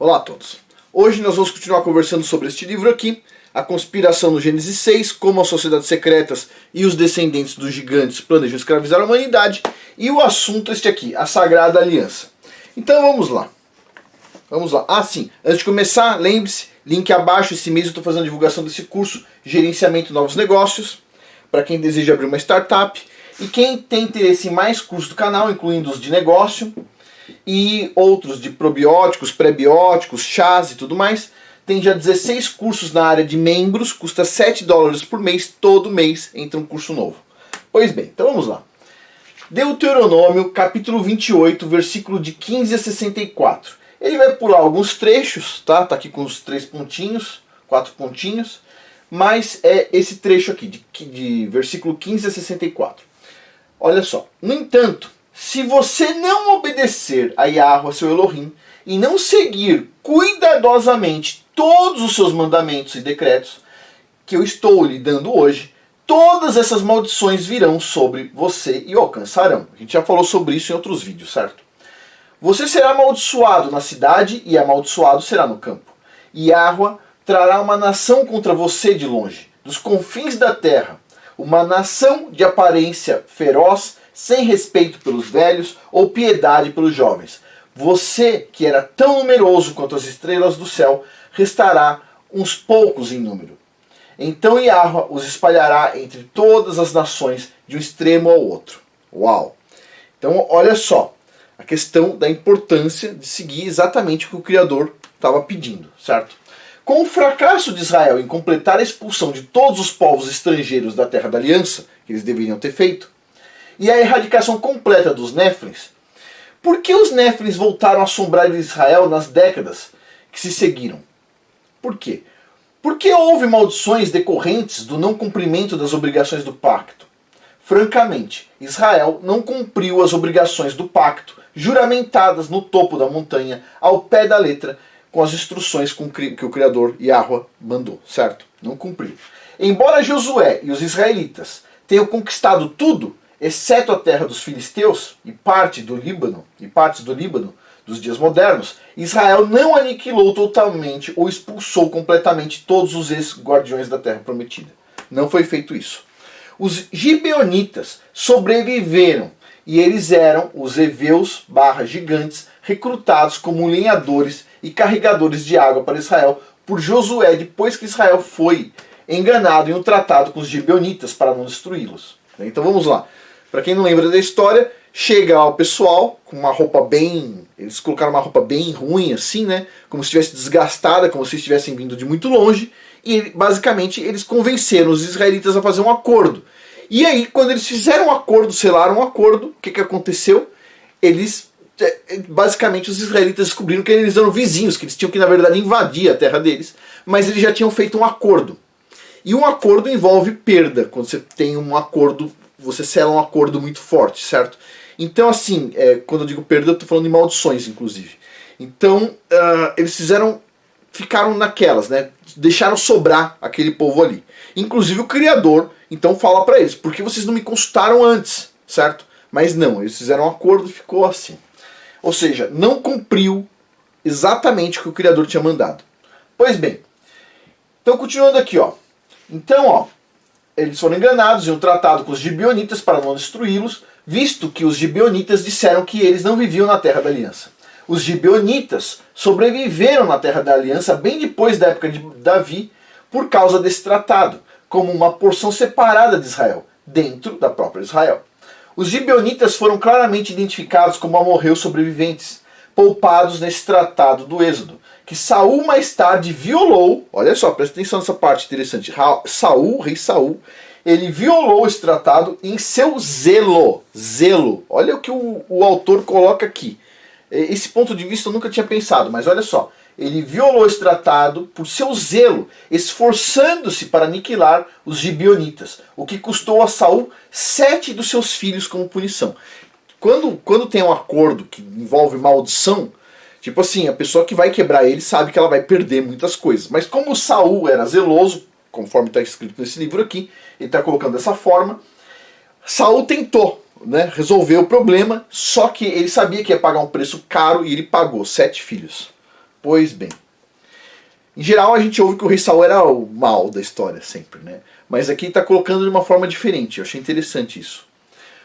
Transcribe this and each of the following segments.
Olá a todos. Hoje nós vamos continuar conversando sobre este livro aqui, A Conspiração no Gênesis 6, como as sociedades secretas e os descendentes dos gigantes planejam escravizar a humanidade, e o assunto este aqui, a Sagrada Aliança. Então vamos lá. Vamos lá. Ah, sim. Antes de começar, lembre-se, link abaixo, esse mês eu estou fazendo a divulgação desse curso, Gerenciamento de Novos Negócios, para quem deseja abrir uma startup. E quem tem interesse em mais cursos do canal, incluindo os de negócio e outros de probióticos, prebióticos, chás e tudo mais, tem já 16 cursos na área de membros, custa $7 por mês, todo mês entra um curso novo. Pois bem, então vamos lá. Deuteronômio, capítulo 28, versículo de 15 a 64. Ele vai pular alguns trechos, tá? Tá aqui com os 3 pontinhos, 4 pontinhos, mas é esse trecho aqui, de versículo 15 a 64. Olha só. No entanto, se você não obedecer a Yahweh, seu Elohim, e não seguir cuidadosamente todos os seus mandamentos e decretos que eu estou lhe dando hoje, todas essas maldições virão sobre você e o alcançarão. A gente já falou sobre isso em outros vídeos, certo? Você será amaldiçoado na cidade e amaldiçoado será no campo. E Yahweh trará uma nação contra você de longe, dos confins da terra, uma nação de aparência feroz, sem respeito pelos velhos ou piedade pelos jovens. Você, que era tão numeroso quanto as estrelas do céu, restará uns poucos em número. Então Yahweh os espalhará entre todas as nações, de um extremo ao outro. Uau! Então olha só, a questão da importância de seguir exatamente o que o Criador estava pedindo, certo? Com o fracasso de Israel em completar a expulsão de todos os povos estrangeiros da Terra da Aliança, que eles deveriam ter feito, e a erradicação completa dos Néfilins, por que os Néfilins voltaram a assombrar Israel nas décadas que se seguiram? Por quê? Porque houve maldições decorrentes do não cumprimento das obrigações do pacto. Francamente, Israel não cumpriu as obrigações do pacto, juramentadas no topo da montanha, ao pé da letra, com as instruções que o Criador Yahweh mandou, certo? Não cumpriu. Embora Josué e os israelitas tenham conquistado tudo, exceto a terra dos filisteus e partes do Líbano dos dias modernos, Israel não aniquilou totalmente ou expulsou completamente todos os ex-guardiões da terra prometida. Não foi feito isso. Os gibeonitas sobreviveram e eles eram os heveus /gigantes recrutados como lenhadores e carregadores de água para Israel por Josué depois que Israel foi enganado em um tratado com os gibeonitas para não destruí-los. Então vamos lá. Para quem não lembra da história, chega o pessoal com uma roupa bem... Eles colocaram uma roupa bem ruim assim, né? Como se estivesse desgastada, como se estivessem vindo de muito longe. E basicamente eles convenceram os israelitas a fazer um acordo. E aí, quando eles fizeram um acordo, selaram um acordo, o que aconteceu? Basicamente os israelitas descobriram que eles eram vizinhos, que eles tinham que na verdade invadir a terra deles, mas eles já tinham feito um acordo. E um acordo envolve perda, quando você tem um acordo, você sela um acordo muito forte, certo? Então assim, quando eu digo perda eu estou falando de maldições inclusive. Então eles ficaram naquelas, né? Deixaram sobrar aquele povo ali. Inclusive o Criador então fala para eles, por que vocês não me consultaram antes, certo? Mas não, eles fizeram um acordo e ficou assim. Ou seja, não cumpriu exatamente o que o Criador tinha mandado. Pois bem, então continuando aqui, ó. Então, ó, eles foram enganados em um tratado com os gibeonitas para não destruí-los, visto que os gibeonitas disseram que eles não viviam na Terra da Aliança. Os gibeonitas sobreviveram na Terra da Aliança bem depois da época de Davi, por causa desse tratado, como uma porção separada de Israel, dentro da própria Israel. Os gibeonitas foram claramente identificados como amorreus sobreviventes, poupados nesse tratado do Êxodo, que Saul mais tarde violou. Olha só, presta atenção nessa parte interessante. Rei Saul, ele violou esse tratado em seu zelo. Olha o que o autor coloca aqui. Esse ponto de vista eu nunca tinha pensado, mas olha só. Ele violou esse tratado por seu zelo, esforçando-se para aniquilar os gibeonitas, o que custou a Saul 7 dos seus filhos como punição. Quando tem um acordo que envolve maldição, tipo assim, a pessoa que vai quebrar ele sabe que ela vai perder muitas coisas. Mas como Saul era zeloso, conforme está escrito nesse livro aqui, ele está colocando dessa forma, Saul tentou, né, resolver o problema, só que ele sabia que ia pagar um preço caro e ele pagou 7 filhos. Pois bem, em geral a gente ouve que o rei Saul era o mal da história sempre, né? Mas aqui está colocando de uma forma diferente, eu achei interessante isso.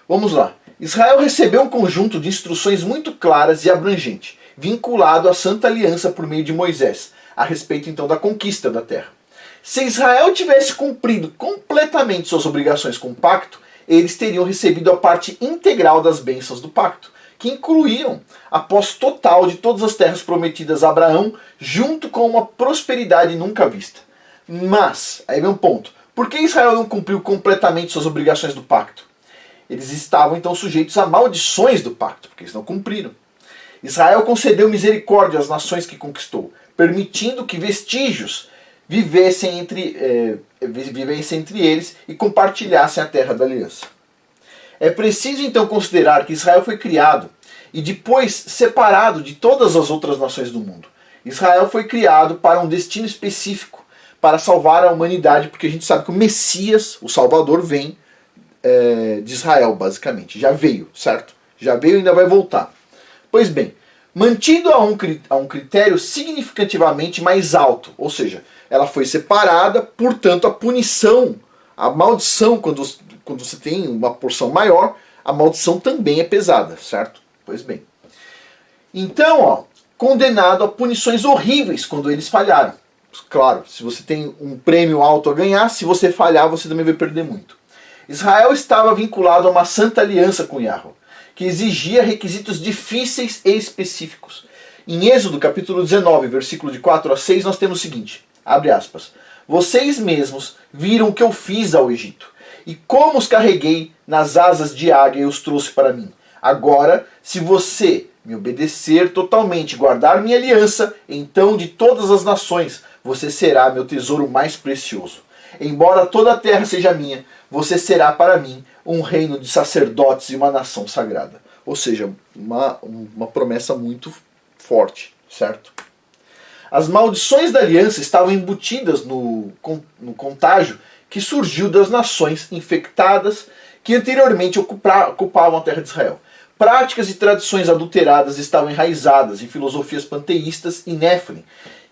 Vamos lá. Israel recebeu um conjunto de instruções muito claras e abrangente, vinculado à Santa Aliança por meio de Moisés, a respeito então da conquista da terra. Se Israel tivesse cumprido completamente suas obrigações com o pacto, eles teriam recebido a parte integral das bênçãos do pacto, que incluíam a posse total de todas as terras prometidas a Abraão, junto com uma prosperidade nunca vista. Mas, aí vem um ponto, por que Israel não cumpriu completamente suas obrigações do pacto? Eles estavam então sujeitos a maldições do pacto, porque eles não cumpriram. Israel concedeu misericórdia às nações que conquistou, permitindo que vestígios vivessem entre eles e compartilhassem a terra da aliança. É preciso então considerar que Israel foi criado e depois separado de todas as outras nações do mundo. Israel foi criado para um destino específico, para salvar a humanidade, porque a gente sabe que o Messias, o Salvador, vem de Israel, basicamente. Já veio, certo? Já veio e ainda vai voltar. Pois bem, mantido a um critério significativamente mais alto, ou seja, ela foi separada, portanto a punição, a maldição, quando você tem uma porção maior, a maldição também é pesada, certo? Pois bem. Então, condenado a punições horríveis quando eles falharam. Claro, se você tem um prêmio alto a ganhar, se você falhar, você também vai perder muito. Israel estava vinculado a uma santa aliança com Yahweh, que exigia requisitos difíceis e específicos. Em Êxodo capítulo 19, versículo de 4 a 6, nós temos o seguinte, abre aspas, vocês mesmos viram o que eu fiz ao Egito, e como os carreguei nas asas de águia e os trouxe para mim. Agora, se você me obedecer totalmente, guardar minha aliança, então de todas as nações você será meu tesouro mais precioso. Embora toda a terra seja minha, você será para mim um reino de sacerdotes e uma nação sagrada. Ou seja, uma promessa muito forte, certo? As maldições da aliança estavam embutidas no contágio que surgiu das nações infectadas que anteriormente ocupavam a terra de Israel. Práticas e tradições adulteradas estavam enraizadas em filosofias panteístas e Néfilim,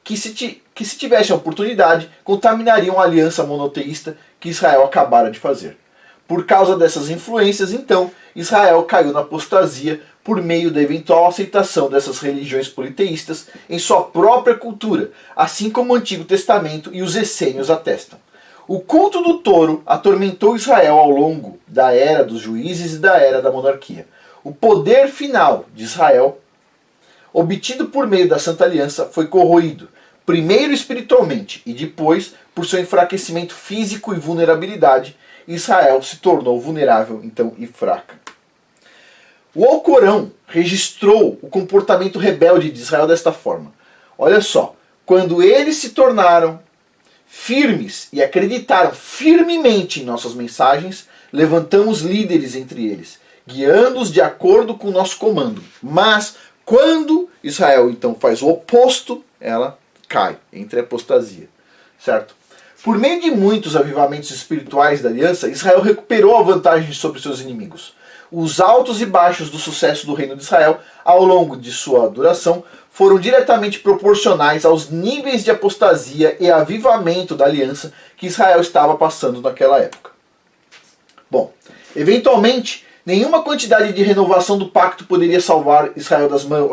que se tivessem a oportunidade, contaminariam a aliança monoteísta que Israel acabara de fazer. Por causa dessas influências, então, Israel caiu na apostasia por meio da eventual aceitação dessas religiões politeístas em sua própria cultura, assim como o Antigo Testamento e os essênios atestam. O culto do touro atormentou Israel ao longo da era dos juízes e da era da monarquia. O poder final de Israel, obtido por meio da Santa Aliança, foi corroído, primeiro espiritualmente e depois por seu enfraquecimento físico e vulnerabilidade. Israel se tornou vulnerável então e fraca. O Alcorão registrou o comportamento rebelde de Israel desta forma. Olha só, quando eles se tornaram firmes e acreditaram firmemente em nossas mensagens, levantamos líderes entre eles, guiando-os de acordo com o nosso comando. Mas quando Israel então faz o oposto, ela cai, entra em apostasia, certo? Por meio de muitos avivamentos espirituais da aliança, Israel recuperou a vantagem sobre seus inimigos. Os altos e baixos do sucesso do reino de Israel, ao longo de sua duração, foram diretamente proporcionais aos níveis de apostasia e avivamento da aliança que Israel estava passando naquela época. Bom, eventualmente, nenhuma quantidade de renovação do pacto poderia salvar Israel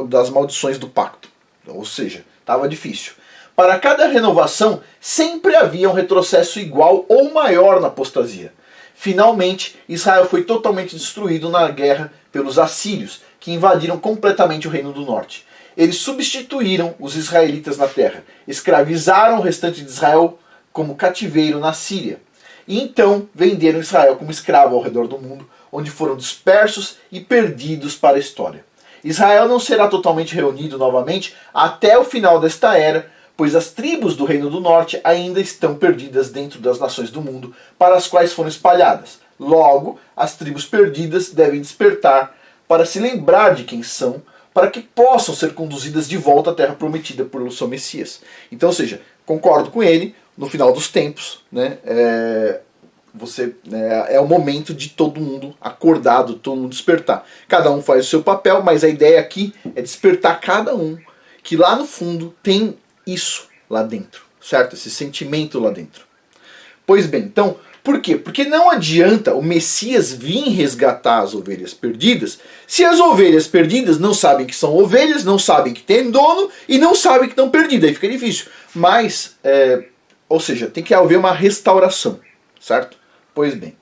das maldições do pacto. Ou seja, estava difícil. Para cada renovação, sempre havia um retrocesso igual ou maior na apostasia. Finalmente, Israel foi totalmente destruído na guerra pelos assírios, que invadiram completamente o reino do norte. Eles substituíram os israelitas na terra, escravizaram o restante de Israel como cativeiro na Síria, e então venderam Israel como escravo ao redor do mundo, onde foram dispersos e perdidos para a história. Israel não será totalmente reunido novamente até o final desta era, pois as tribos do Reino do Norte ainda estão perdidas dentro das nações do mundo para as quais foram espalhadas. Logo, as tribos perdidas devem despertar para se lembrar de quem são, para que possam ser conduzidas de volta à terra prometida pelo seu Messias. Então, ou seja, concordo com ele, no final dos tempos, né, é o momento de todo mundo acordado, todo mundo despertar. Cada um faz o seu papel, mas a ideia aqui é despertar cada um que lá no fundo tem isso lá dentro, certo? Esse sentimento lá dentro. Pois bem, então, por quê? Porque não adianta o Messias vir resgatar as ovelhas perdidas se as ovelhas perdidas não sabem que são ovelhas, não sabem que tem dono e não sabem que estão perdidas. Aí fica difícil. Mas, ou seja, tem que haver uma restauração, certo? Pois bem.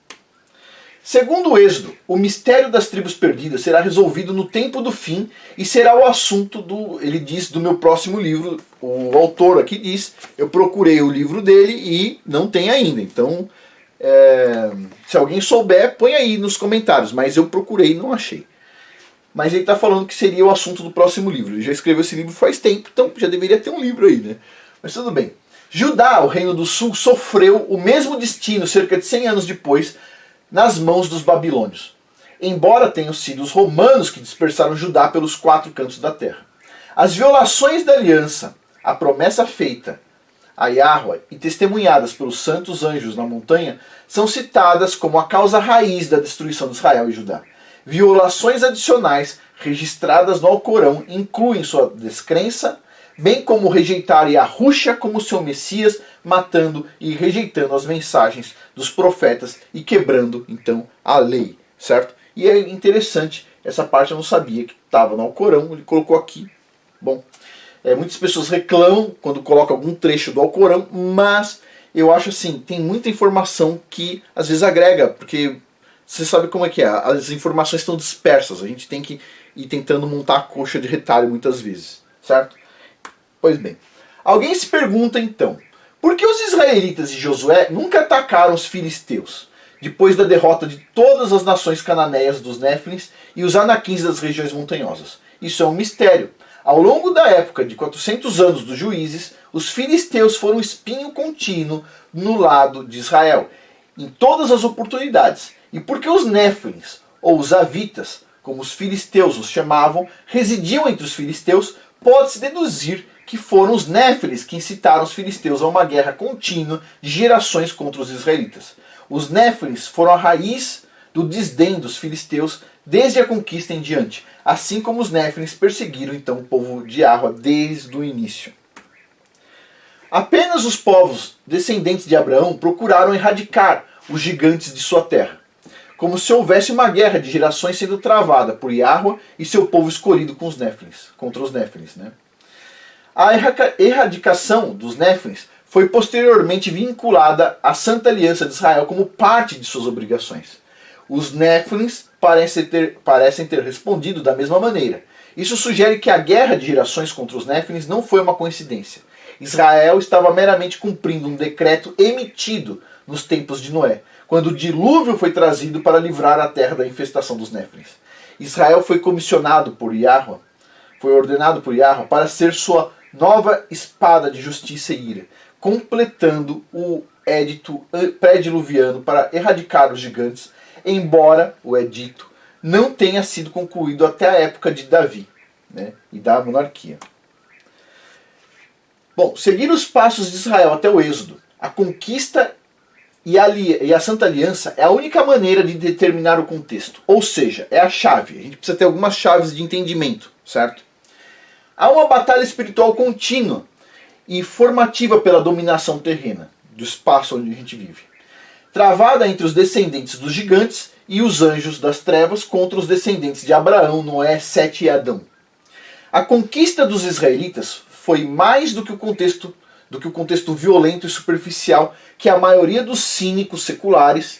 Segundo o Êxodo, o mistério das tribos perdidas será resolvido no tempo do fim e será o assunto ele diz, do meu próximo livro. O autor aqui diz, eu procurei o livro dele e não tem ainda. Então, se alguém souber, põe aí nos comentários. Mas eu procurei e não achei. Mas ele está falando que seria o assunto do próximo livro. Ele já escreveu esse livro faz tempo, então já deveria ter um livro aí, né? Mas tudo bem. Judá, o reino do sul, sofreu o mesmo destino cerca de 100 anos depois, nas mãos dos babilônios, embora tenham sido os romanos que dispersaram Judá pelos 4 cantos da terra. As violações da aliança, a promessa feita a Yahweh e testemunhadas pelos santos anjos na montanha, são citadas como a causa raiz da destruição de Israel e Judá. Violações adicionais registradas no Alcorão incluem sua descrença, bem como rejeitar Yahushua como seu Messias, matando e rejeitando as mensagens dos profetas e quebrando, então, a lei, certo? E é interessante, essa parte eu não sabia que estava no Alcorão, ele colocou aqui. Bom, muitas pessoas reclamam quando coloca algum trecho do Alcorão, mas eu acho assim, tem muita informação que às vezes agrega, porque você sabe como é que é, as informações estão dispersas, a gente tem que ir tentando montar a coxa de retalho muitas vezes, certo? Pois bem, alguém se pergunta então, por que os israelitas e Josué nunca atacaram os filisteus, depois da derrota de todas as nações cananeias dos Néfilins e os anaquins das regiões montanhosas? Isso é um mistério. Ao longo da época de 400 anos dos juízes, os filisteus foram espinho contínuo no lado de Israel, em todas as oportunidades. E porque os Néfilins, ou os Avitas, como os filisteus os chamavam, residiam entre os filisteus, pode-se deduzir que foram os Néfilis que incitaram os filisteus a uma guerra contínua de gerações contra os israelitas. Os Néfilis foram a raiz do desdém dos filisteus desde a conquista em diante, assim como os Néfilis perseguiram então o povo de Yahweh desde o início. Apenas os povos descendentes de Abraão procuraram erradicar os gigantes de sua terra, como se houvesse uma guerra de gerações sendo travada por Yahweh e seu povo escolhido com os Néfilis, contra os Néfilis, né? A erradicação dos Néfilins foi posteriormente vinculada à Santa Aliança de Israel como parte de suas obrigações. Os Néfilins parecem ter respondido da mesma maneira. Isso sugere que a guerra de gerações contra os Néfilins não foi uma coincidência. Israel estava meramente cumprindo um decreto emitido nos tempos de Noé, quando o dilúvio foi trazido para livrar a terra da infestação dos Néfilins. Israel foi comissionado por Yahweh, foi ordenado por Yahweh para ser sua nova espada de justiça e ira, completando o edito pré-diluviano para erradicar os gigantes, embora o edito não tenha sido concluído até a época de Davi, né, e da monarquia. Bom, seguir os passos de Israel até o Êxodo, a conquista e a Santa Aliança é a única maneira de determinar o contexto, ou seja, é a chave. A gente precisa ter algumas chaves de entendimento, certo? Há uma batalha espiritual contínua e formativa pela dominação terrena do espaço onde a gente vive, travada entre os descendentes dos gigantes e os anjos das trevas contra os descendentes de Abraão, Noé, Sete e Adão. A conquista dos israelitas foi mais do que o contexto violento e superficial que a maioria dos cínicos seculares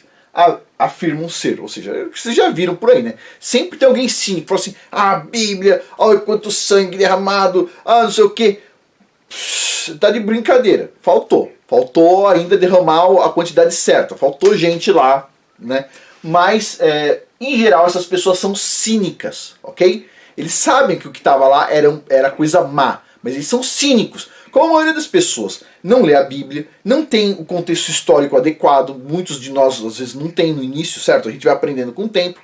afirmam ser. Ou seja, vocês já viram por aí, né? Sempre tem alguém cínico, fala assim, a Bíblia, olha quanto sangue derramado, não sei o quê. Tá de brincadeira. Faltou ainda derramar a quantidade certa. Faltou gente lá, né? Mas, em geral, essas pessoas são cínicas, ok? Eles sabem que o que estava lá era coisa má, mas eles são cínicos. Como a maioria das pessoas não lê a Bíblia, não tem o contexto histórico adequado, muitos de nós às vezes não tem no início, certo? A gente vai aprendendo com o tempo.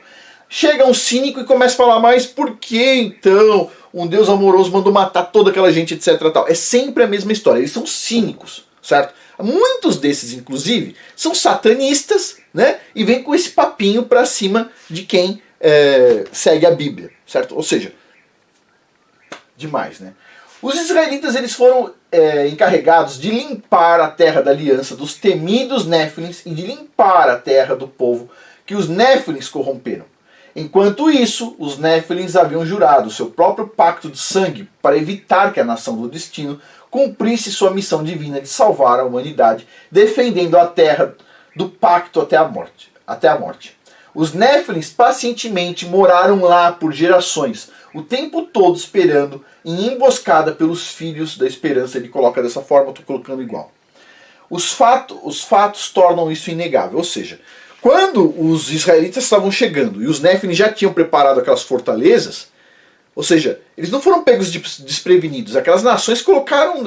Chega um cínico e começa a falar, mas por que então um Deus amoroso mandou matar toda aquela gente, etc. Tal? É sempre a mesma história, eles são cínicos, certo? Muitos desses, inclusive, são satanistas, né? E vêm com esse papinho pra cima de quem segue a Bíblia, certo? Ou seja, demais, né? Os israelitas eles foram encarregados de limpar a terra da aliança dos temidos Néfilins e de limpar a terra do povo que os Néfilins corromperam. Enquanto isso, os Néfilins haviam jurado seu próprio pacto de sangue para evitar que a nação do destino cumprisse sua missão divina de salvar a humanidade, defendendo a terra do pacto até a morte. Os Néfilins pacientemente moraram lá por gerações, o tempo todo esperando, em emboscada pelos filhos da esperança. Ele coloca dessa forma, eu estou colocando igual. Os fatos tornam isso inegável, ou seja, quando os israelitas estavam chegando e os Néfilins já tinham preparado aquelas fortalezas, ou seja, eles não foram pegos desprevenidos. Aquelas nações colocaram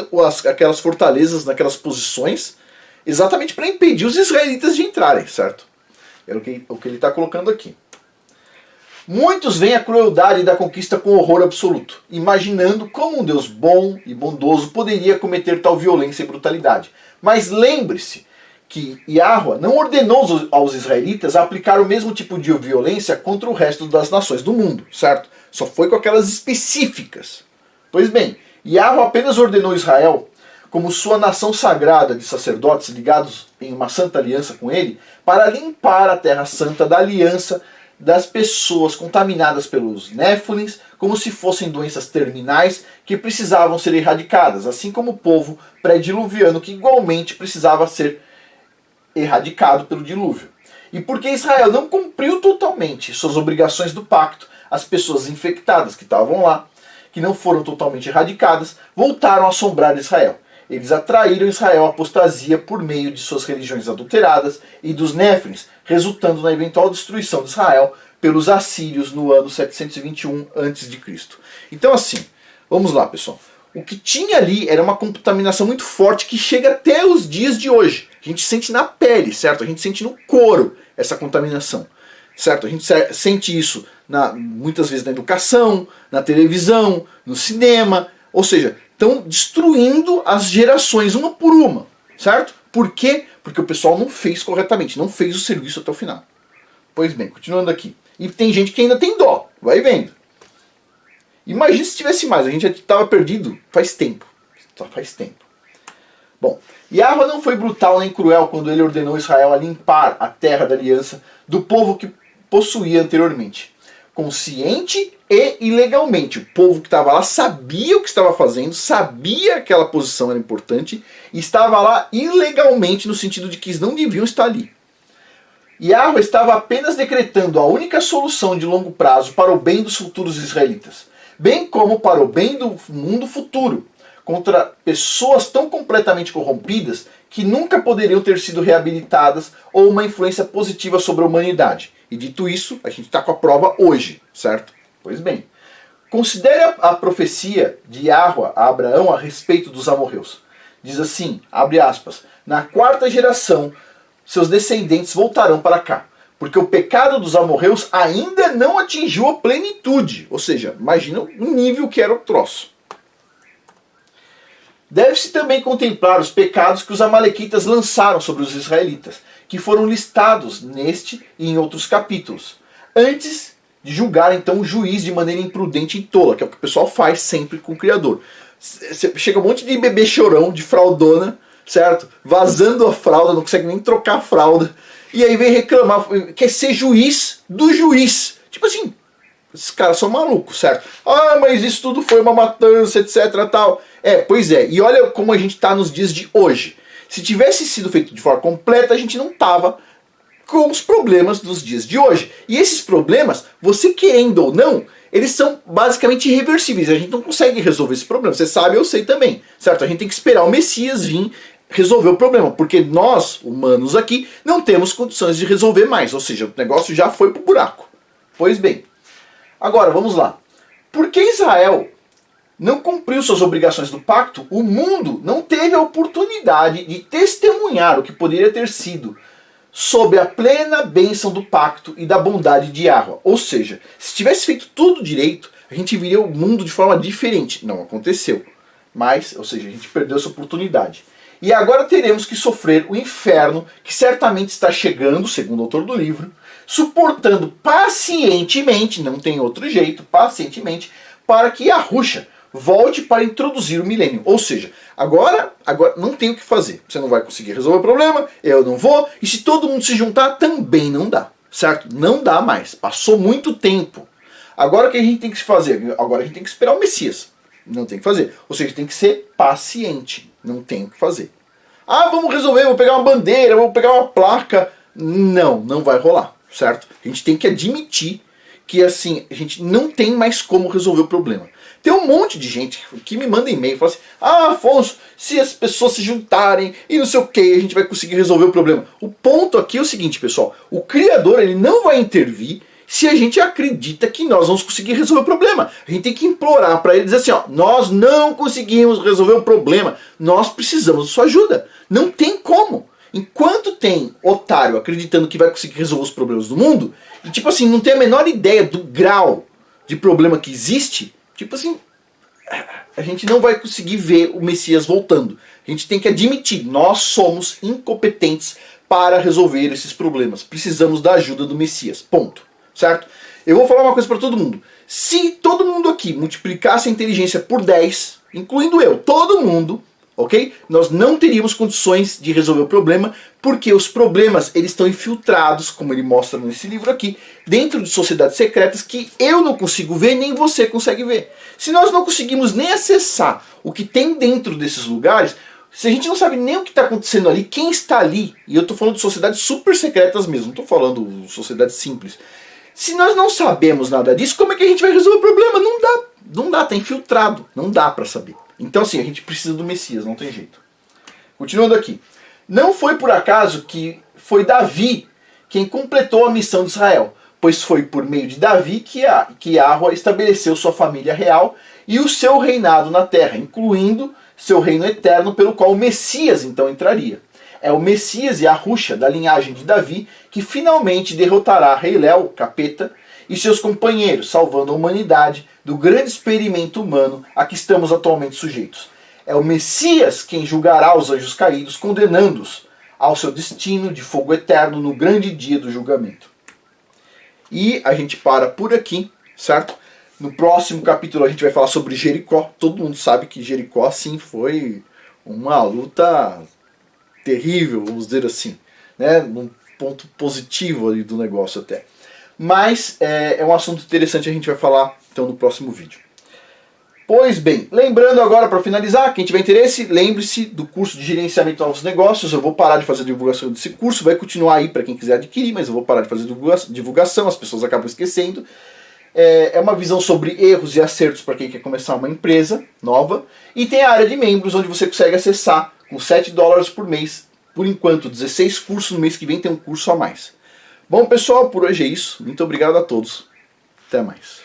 aquelas fortalezas naquelas posições exatamente para impedir os israelitas de entrarem, certo? É o que ele está colocando aqui. Muitos veem a crueldade da conquista com horror absoluto, imaginando como um Deus bom e bondoso poderia cometer tal violência e brutalidade. Mas lembre-se que Yahweh não ordenou aos israelitas a aplicar o mesmo tipo de violência contra o resto das nações do mundo, certo? Só foi com aquelas específicas. Pois bem, Yahweh apenas ordenou Israel, como sua nação sagrada de sacerdotes ligados em uma santa aliança com ele, para limpar a terra santa da aliança das pessoas contaminadas pelos Néfilins, como se fossem doenças terminais que precisavam ser erradicadas, assim como o povo pré-diluviano que igualmente precisava ser erradicado pelo dilúvio. E porque Israel não cumpriu totalmente suas obrigações do pacto, as pessoas infectadas que estavam lá, que não foram totalmente erradicadas, voltaram a assombrar Israel. Eles atraíram Israel à apostasia por meio de suas religiões adulteradas e dos Néfilins, resultando na eventual destruição de Israel pelos assírios no ano 721 a.C. Então assim, vamos lá pessoal. O que tinha ali era uma contaminação muito forte que chega até os dias de hoje. A gente sente na pele, certo? A gente sente no couro essa contaminação, certo? A gente sente isso muitas vezes na educação, na televisão, no cinema. Ou seja, estão destruindo as gerações uma por uma, certo? Por quê? Porque o pessoal não fez corretamente, não fez o serviço até o final. Pois bem, continuando aqui. E tem gente que ainda tem dó, vai vendo. Imagina se tivesse mais, a gente já estava perdido faz tempo. Faz tempo. Bom, Yahweh não foi brutal nem cruel quando ele ordenou Israel a limpar a terra da aliança do povo que possuía anteriormente. Consciente e ilegalmente. O povo que estava lá sabia o que estava fazendo, sabia que aquela posição era importante e estava lá ilegalmente no sentido de que eles não deviam estar ali. Yahweh estava apenas decretando a única solução de longo prazo para o bem dos futuros israelitas, bem como para o bem do mundo futuro, contra pessoas tão completamente corrompidas que nunca poderiam ter sido reabilitadas ou uma influência positiva sobre a humanidade. E dito isso, a gente está com a prova hoje, certo? Pois bem, considere a profecia de Yahweh a Abraão a respeito dos amorreus. Diz assim, abre aspas, na quarta geração, seus descendentes voltarão para cá, porque o pecado dos amorreus ainda não atingiu a plenitude. Ou seja, imagina o nível que era o troço. Deve-se também contemplar os pecados que os amalequitas lançaram sobre os israelitas, que foram listados neste e em outros capítulos, antes de julgar então o juiz de maneira imprudente e tola, que é o que o pessoal faz sempre com o Criador. Chega um monte de bebê chorão, de fraldona, certo? Vazando a fralda, não consegue nem trocar a fralda, e aí vem reclamar, quer ser juiz do juiz. Tipo assim, esses caras são malucos, certo? Ah, mas isso tudo foi uma matança, etc, tal. Pois é, e olha como a gente está nos dias de hoje. Se tivesse sido feito de forma completa, a gente não tava com os problemas dos dias de hoje. E esses problemas, você querendo ou não, eles são basicamente irreversíveis. A gente não consegue resolver esse problema. Você sabe, eu sei também, certo? A gente tem que esperar o Messias vir resolver o problema, porque nós, humanos aqui, não temos condições de resolver mais. Ou seja, o negócio já foi pro buraco. Pois bem, agora vamos lá. Por que Israel não cumpriu suas obrigações do pacto? O mundo não teve a oportunidade de testemunhar o que poderia ter sido sob a plena bênção do pacto e da bondade de Yahweh. Ou seja, se tivesse feito tudo direito, a gente viria o mundo de forma diferente. Não aconteceu. Mas, ou seja, a gente perdeu essa oportunidade. E agora teremos que sofrer o inferno, que certamente está chegando, segundo o autor do livro, suportando pacientemente, não tem outro jeito, pacientemente, para que Yahushua volte para introduzir o milênio. Ou seja, agora não tem o que fazer. Você não vai conseguir resolver o problema, eu não vou, e se todo mundo se juntar, também não dá, certo? Não dá mais. Passou muito tempo. Agora o que a gente tem que fazer? Agora a gente tem que esperar o Messias. Não tem o que fazer. Ou seja, tem que ser paciente. Não tem o que fazer. Ah, vamos resolver, vou pegar uma bandeira, vou pegar uma placa. Não, não vai rolar, certo? A gente tem que admitir que assim, a gente não tem mais como resolver o problema. Tem um monte de gente que me manda e-mail e fala assim: ah, Afonso, se as pessoas se juntarem e não sei o que, a gente vai conseguir resolver o problema. O ponto aqui é o seguinte, pessoal: o Criador ele não vai intervir se a gente acredita que nós vamos conseguir resolver o problema. A gente tem que implorar para ele, dizer assim, ó, nós não conseguimos resolver o problema, nós precisamos de sua ajuda. Não tem como. Enquanto tem otário acreditando que vai conseguir resolver os problemas do mundo, e tipo assim, não tem a menor ideia do grau de problema que existe, tipo assim, a gente não vai conseguir ver o Messias voltando. A gente tem que admitir, nós somos incompetentes para resolver esses problemas. Precisamos da ajuda do Messias. Ponto. Certo? Eu vou falar uma coisa para todo mundo. Se todo mundo aqui multiplicasse a inteligência por 10, incluindo eu, todo mundo, ok? Nós não teríamos condições de resolver o problema, porque os problemas eles estão infiltrados, como ele mostra nesse livro aqui, dentro de sociedades secretas que eu não consigo ver, nem você consegue ver. Se nós não conseguimos nem acessar o que tem dentro desses lugares, se a gente não sabe nem o que está acontecendo ali, quem está ali, e eu estou falando de sociedades super secretas mesmo, não estou falando de sociedades simples. Se nós não sabemos nada disso, como é que a gente vai resolver o problema? Não dá. Não dá, está infiltrado. Não dá para saber. Então assim, a gente precisa do Messias, não tem jeito. Continuando aqui. Não foi por acaso que foi Davi quem completou a missão de Israel, pois foi por meio de Davi que Yahweh estabeleceu sua família real e o seu reinado na terra, incluindo seu reino eterno, pelo qual o Messias então entraria. É o Messias e a Ruxa da linhagem de Davi que finalmente derrotará Rei Léo, capeta, e seus companheiros, salvando a humanidade do grande experimento humano a que estamos atualmente sujeitos. É o Messias quem julgará os anjos caídos, condenando-os ao seu destino de fogo eterno no grande dia do julgamento. E a gente para por aqui, certo? No próximo capítulo a gente vai falar sobre Jericó. Todo mundo sabe que Jericó, sim, foi uma luta terrível, vamos dizer assim, né? Num ponto positivo ali do negócio até. Mas é um assunto interessante, a gente vai falar então no próximo vídeo. Pois bem, lembrando agora para finalizar, quem tiver interesse, lembre-se do curso de gerenciamento de novos negócios. Eu vou parar de fazer divulgação desse curso, vai continuar aí para quem quiser adquirir, mas eu vou parar de fazer divulgação, as pessoas acabam esquecendo. É uma visão sobre erros e acertos para quem quer começar uma empresa nova. E tem a área de membros, onde você consegue acessar com $7 por mês, por enquanto 16 cursos, no mês que vem tem um curso a mais. Bom pessoal, por hoje é isso. Muito obrigado a todos. Até mais.